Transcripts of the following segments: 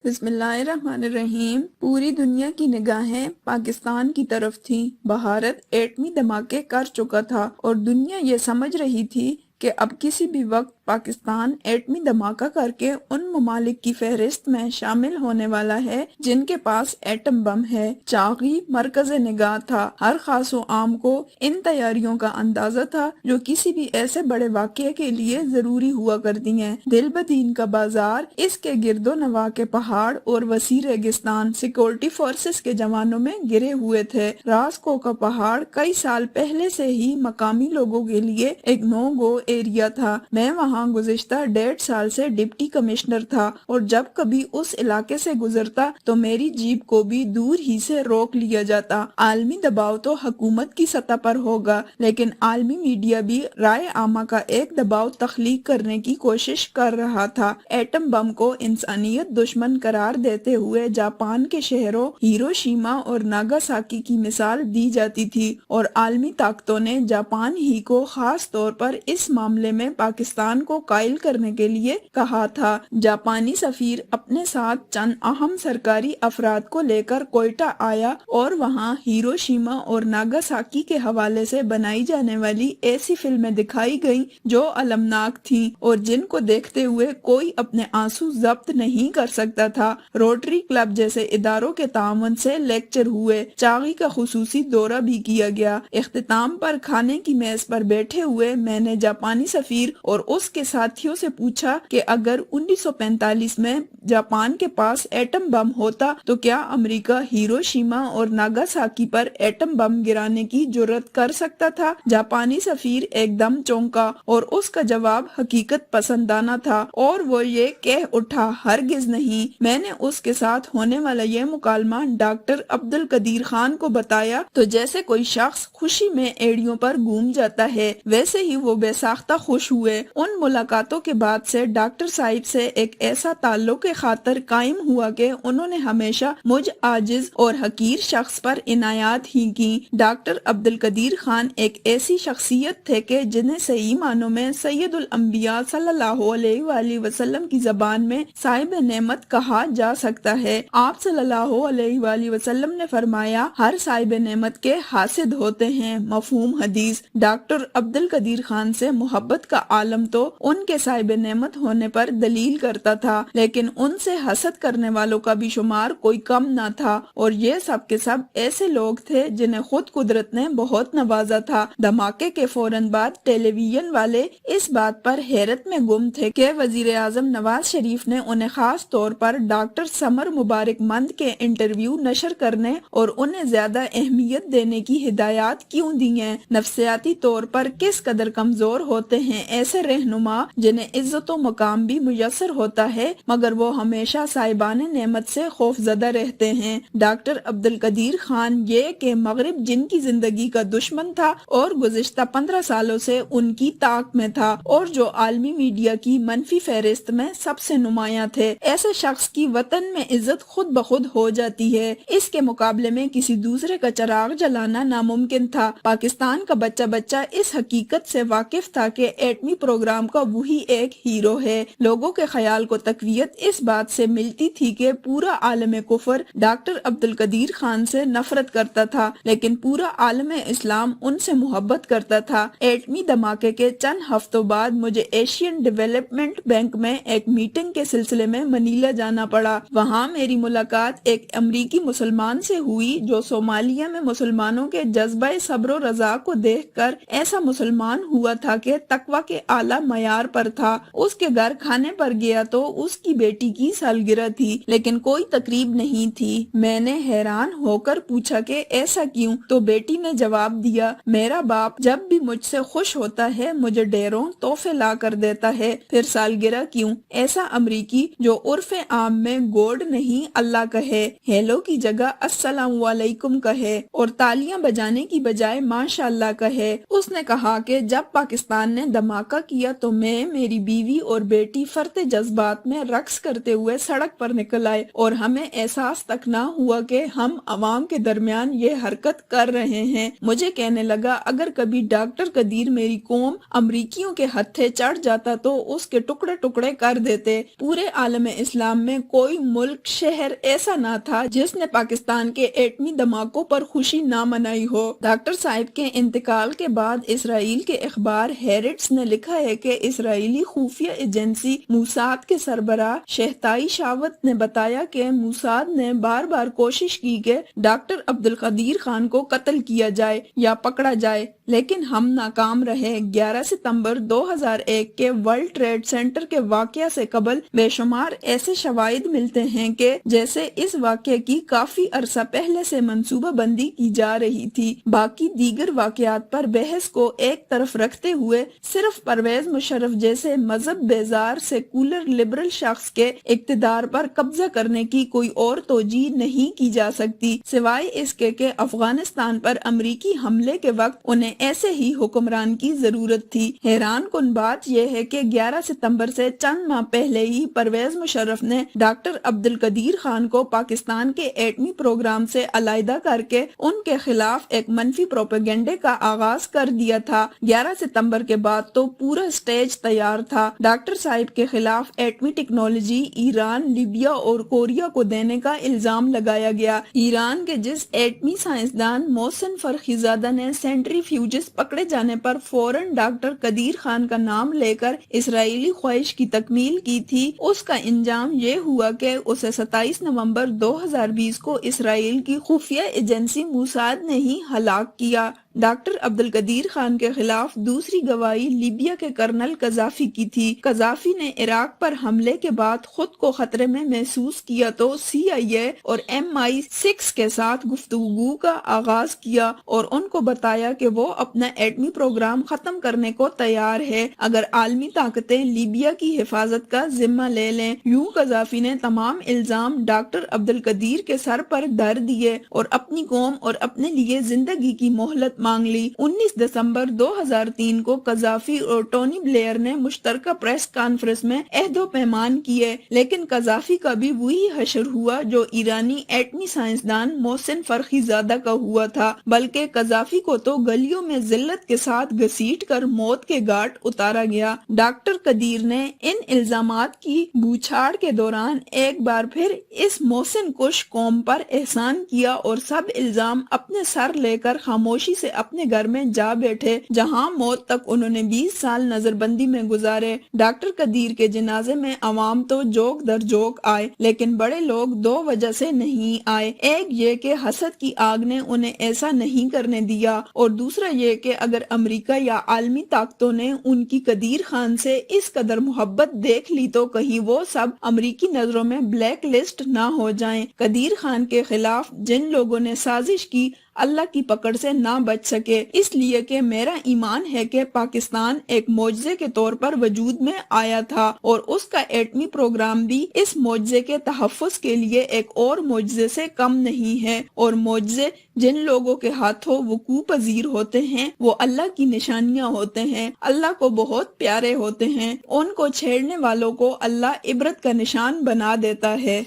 بسم اللہ الرحمن الرحیم۔ پوری دنیا کی نگاہیں پاکستان کی طرف تھیں۔ بھارت ایٹمی دھماکے کر چکا تھا اور دنیا یہ سمجھ رہی تھی کہ اب کسی بھی وقت پاکستان ایٹمی دھماکہ کر کے ان ممالک کی فہرست میں شامل ہونے والا ہے جن کے پاس ایٹم بم ہے۔ چاغی مرکز نگاہ تھا۔ ہر خاص و عام کو ان تیاریوں کا اندازہ تھا جو کسی بھی ایسے بڑے واقعے کے لیے ضروری ہوا کرتی ہیں۔ دل بدین کا بازار، اس کے گرد و نواح کے پہاڑ اور وسیع ریگستان سیکورٹی فورسز کے جوانوں میں گرے ہوئے تھے۔ راسکو کا پہاڑ کئی سال پہلے سے ہی مقامی لوگوں کے لیے ایک نو گو ایریا تھا۔ میں وہاں گزشتہ 1.5 سال سے ڈپٹی کمشنر تھا اور جب کبھی اس علاقے سے گزرتا تو میری جیپ کو بھی دور ہی سے روک لیا جاتا۔ عالمی دباؤ تو حکومت کی سطح پر ہوگا، لیکن عالمی میڈیا بھی رائے عامہ کا ایک دباؤ تخلیق کرنے کی کوشش کر رہا تھا۔ ایٹم بم کو انسانیت دشمن قرار دیتے ہوئے جاپان کے شہروں ہیروشیما اور ناگاساکی کی مثال دی جاتی تھی اور عالمی طاقتوں نے جاپان ہی کو خاص طور پر اس معاملے میں پاکستان کو قائل کرنے کے لیے کہا تھا۔ جاپانی سفیر اپنے ساتھ چند اہم سرکاری افراد کو لے کر کوئٹہ آیا اور وہاں ہیروشیما اور ناگاساکی کے حوالے سے بنائی جانے والی ایسی فلمیں دکھائی گئیں جو المناک تھیں اور جن کو دیکھتے ہوئے کوئی اپنے آنسو ضبط نہیں کر سکتا تھا۔ روٹری کلب جیسے اداروں کے تعاون سے لیکچر ہوئے، چاغی کا خصوصی دورہ بھی کیا گیا۔ اختتام پر کھانے کی میز پر بیٹھے ہوئے میں نے جاپانی سفیر اور اس کے ساتھیوں سے پوچھا کہ اگر 1945 میں جاپان کے پاس ایٹم بم ہوتا تو کیا امریکہ ہیروشیما اور ناگاساکی پر ایٹم بم گرانے کی جرأت کر سکتا تھا؟ جاپانی سفیر ایک دم چونکا اور اس کا جواب حقیقت پسندانہ تھا اور وہ یہ کہہ اٹھا، ہرگز نہیں۔ میں نے اس کے ساتھ ہونے والا یہ مکالمہ ڈاکٹر عبدالقدیر خان کو بتایا تو جیسے کوئی شخص خوشی میں ایڑیوں پر گھوم جاتا ہے ویسے ہی وہ بے ساختہ خوش ہوئے۔ ان ملاقاتوں کے بعد سے ڈاکٹر صاحب سے ایک ایسا تعلق خاطر قائم ہوا کہ انہوں نے ہمیشہ مجھ عاجز اور حقیر شخص پر عنایات ہی کی۔ ڈاکٹر عبدالقدیر خان ایک ایسی شخصیت تھے کہ جنہیں صحیح معنوں میں سید الانبیاء صلی اللہ علیہ وآلہ وسلم کی زبان میں صاحب نعمت کہا جا سکتا ہے۔ آپ صلی اللہ علیہ وآلہ وسلم نے فرمایا، ہر صاحب نعمت کے حاسد ہوتے ہیں، مفہوم حدیث۔ ڈاکٹر عبدالقدیر خان سے محبت کا عالم تو ان کے صاحب نعمت ہونے پر دلیل کرتا تھا، لیکن ان سے حسد کرنے والوں کا بھی شمار کوئی کم نہ تھا اور یہ سب کے سب ایسے لوگ تھے جنہیں خود قدرت نے بہت نوازا تھا۔ دھماکے کے فوراً بعد ٹیلی ویژن والے اس بات پر حیرت میں گم تھے کہ وزیر اعظم نواز شریف نے انہیں خاص طور پر ڈاکٹر سمر مبارک مند کے انٹرویو نشر کرنے اور انہیں زیادہ اہمیت دینے کی ہدایات کیوں دی ہیں۔ نفسیاتی طور پر کس قدر کمزور ہوتے ہیں ایسے رہنما جنہیں عزت و مقام بھی میسر ہوتا ہے مگر وہ ہمیشہ صاحبان نعمت سے خوف زدہ رہتے ہیں۔ ڈاکٹر عبدالقدیر خان یہ کہ مغرب جن کی زندگی کا دشمن تھا اور گزشتہ 15 سالوں سے ان کی طاق میں تھا اور جو عالمی میڈیا کی منفی فہرست میں سب سے نمایاں تھے، ایسے شخص کی وطن میں عزت خود بخود ہو جاتی ہے۔ اس کے مقابلے میں کسی دوسرے کا چراغ جلانا ناممکن تھا۔ پاکستان کا بچہ اس حقیقت سے واقف تھا کہ ایٹمی پروگرام کا وہی ایک ہیرو ہے۔ لوگوں کے خیال کو تقویت اس بات سے ملتی تھی کہ پورا عالم کفر ڈاکٹر عبدالقدیر خان سے نفرت کرتا تھا لیکن پورا عالم اسلام ان سے محبت کرتا تھا۔ ایٹمی دھماکے کے چند ہفتوں بعد مجھے ایشین ڈیولپمنٹ بینک میں ایک میٹنگ کے سلسلے میں منیلا جانا پڑا۔ وہاں میری ملاقات ایک امریکی مسلمان سے ہوئی جو صومالیہ میں مسلمانوں کے جذبہ صبر و رضا کو دیکھ کر ایسا مسلمان ہوا تھا کہ تقویٰ کے اعلیٰ معیار پر تھا۔ اس کے گھر کھانے پر گیا تو اس کی بیٹی کی سالگرہ تھی لیکن کوئی تقریب نہیں تھی۔ میں نے حیران ہو کر پوچھا کہ ایسا کیوں؟ تو بیٹی نے جواب دیا، میرا باپ جب بھی مجھ سے خوش ہوتا ہے مجھے ڈھیروں تحفے لا کر دیتا ہے، پھر سالگرہ کیوں؟ ایسا امریکی جو عرف عام میں گوڈ نہیں اللہ کہے، ہیلو کی جگہ السلام علیکم کہے اور تالیاں بجانے کی بجائے ماشاء اللہ کہے۔ اس نے کہا کہ جب پاکستان پاکستان نے دھماکہ کیا تو میں، میری بیوی اور بیٹی فرتے جذبات میں رقص کرتے ہوئے سڑک پر نکل آئے اور ہمیں احساس تک نہ ہوا کہ ہم عوام کے درمیان یہ حرکت کر رہے ہیں۔ مجھے کہنے لگا اگر کبھی ڈاکٹر قدیر میری قوم امریکیوں کے ہتھے چڑھ جاتا تو اس کے ٹکڑے ٹکڑے کر دیتے۔ پورے عالم اسلام میں کوئی ملک، شہر ایسا نہ تھا جس نے پاکستان کے ایٹمی دھماکوں پر خوشی نہ منائی ہو۔ ڈاکٹر صاحب کے انتقال کے بعد اسرائیل کے اخبار ہیرٹس نے لکھا ہے کہ اسرائیلی خفیہ ایجنسی موساد کے سربراہ شہتائی شاوت نے بتایا کہ موساد نے بار بار کوشش کی کہ ڈاکٹر عبدالقدیر خان کو قتل کیا جائے یا پکڑا جائے، لیکن ہم ناکام رہے۔ 11 ستمبر 2001 کے ورلڈ ٹریڈ سینٹر کے واقعہ سے قبل بے شمار ایسے شواہد ملتے ہیں کہ جیسے اس واقعے کی کافی عرصہ پہلے سے منصوبہ بندی کی جا رہی تھی۔ باقی دیگر واقعات پر بحث کو ایک طرف رکھتے ہوئے صرف پرویز مشرف جیسے مذہب بیزار سیکولر لبرل شخص کے اقتدار پر قبضہ کرنے کی کوئی اور توجیہ نہیں کی جا سکتی سوائے اس کے کہ افغانستان پر امریکی حملے کے وقت انہیں ایسے ہی حکمران کی ضرورت تھی۔ حیران کن بات یہ ہے کہ 11 ستمبر سے چند ماہ پہلے ہی پرویز مشرف نے ڈاکٹر عبدالقدیر خان کو پاکستان کے ایٹمی پروگرام سے علیحدہ کر کے ان کے خلاف ایک منفی پروپیگنڈے کا آغاز کر دیا تھا۔ 11 ستمبر کے بعد تو پورا سٹیج تیار تھا۔ ڈاکٹر صاحب کے خلاف ایٹمی ٹیکنالوجی ایران، لیبیا اور کوریا کو دینے کا الزام لگایا گیا۔ ایران کے جس ایٹمی سائنسدان محسن فرخزادہ نے سینٹری فیوجز پکڑے جانے پر فوراً ڈاکٹر قدیر خان کا نام لے کر اسرائیلی خواہش کی تکمیل کی تھی، اس کا انجام یہ ہوا کہ اسے 27 نومبر 2020 کو اسرائیل کی خفیہ ایجنسی موساد نے ہی ہلاک کیا۔ ڈاکٹر عبدالقدیر خان کے خلاف دوسری گواہی لیبیا کے کرنل قذافی کی تھی۔ قذافی نے عراق پر حملے کے بعد خود کو خطرے میں محسوس کیا تو CIA اور MI6 کے ساتھ گفتگو کا آغاز کیا اور ان کو بتایا کہ وہ اپنا ایٹمی پروگرام ختم کرنے کو تیار ہے اگر عالمی طاقتیں لیبیا کی حفاظت کا ذمہ لے لیں۔ یوں قذافی نے تمام الزام ڈاکٹر عبدالقدیر کے سر پر دھر دیے اور اپنی قوم اور اپنے لیے زندگی کی مہلت مانگ لی۔ 19 دسمبر 2003 کو قذافی اور ٹونی بلیئر نے مشترکہ پریس کانفرنس میں عہد و پیمان کیے، لیکن قذافی کا بھی وہی حشر ہوا جو ایرانی ایٹمی سائنسدان محسن فرخزادہ کا ہوا تھا، بلکہ قذافی کو تو گلیوں میں ذلت کے ساتھ گھسیٹ کر موت کے گھاٹ اتارا گیا۔ ڈاکٹر قدیر نے ان الزامات کی بوچھاڑ کے دوران ایک بار پھر اس محسن کش قوم پر احسان کیا اور سب الزام اپنے سر لے کر خاموشی سے اپنے گھر میں جا بیٹھے، جہاں موت تک انہوں نے 20 سال نظر بندی میں گزارے۔ ڈاکٹر قدیر کے جنازے میں عوام تو جوک در جوک آئے، لیکن بڑے لوگ دو وجہ سے نہیں آئے۔ ایک یہ کہ حسد کی آگ نے انہیں ایسا نہیں کرنے دیا، اور دوسرا یہ کہ اگر امریکہ یا عالمی طاقتوں نے ان کی قدیر خان سے اس قدر محبت دیکھ لی تو کہیں وہ سب امریکی نظروں میں بلیک لسٹ نہ ہو جائیں۔ قدیر خان کے خلاف جن لوگوں نے سازش کی اللہ کی پکڑ سے نہ بچ سکے، اس لیے کہ میرا ایمان ہے کہ پاکستان ایک معجزے کے طور پر وجود میں آیا تھا اور اس کا ایٹمی پروگرام بھی اس معجزے کے تحفظ کے لیے ایک اور معجزے سے کم نہیں ہے، اور معجزے جن لوگوں کے ہاتھوں وقوع پذیر ہوتے ہیں وہ اللہ کی نشانیاں ہوتے ہیں، اللہ کو بہت پیارے ہوتے ہیں، ان کو چھیڑنے والوں کو اللہ عبرت کا نشان بنا دیتا ہے۔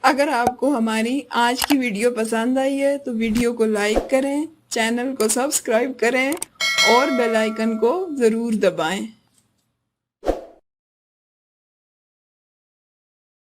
اگر آپ کو ہماری آج کی ویڈیو پسند آئی ہے تو ویڈیو کو لائک کریں، چینل کو سبسکرائب کریں اور بیل آئیکن کو ضرور دبائیں۔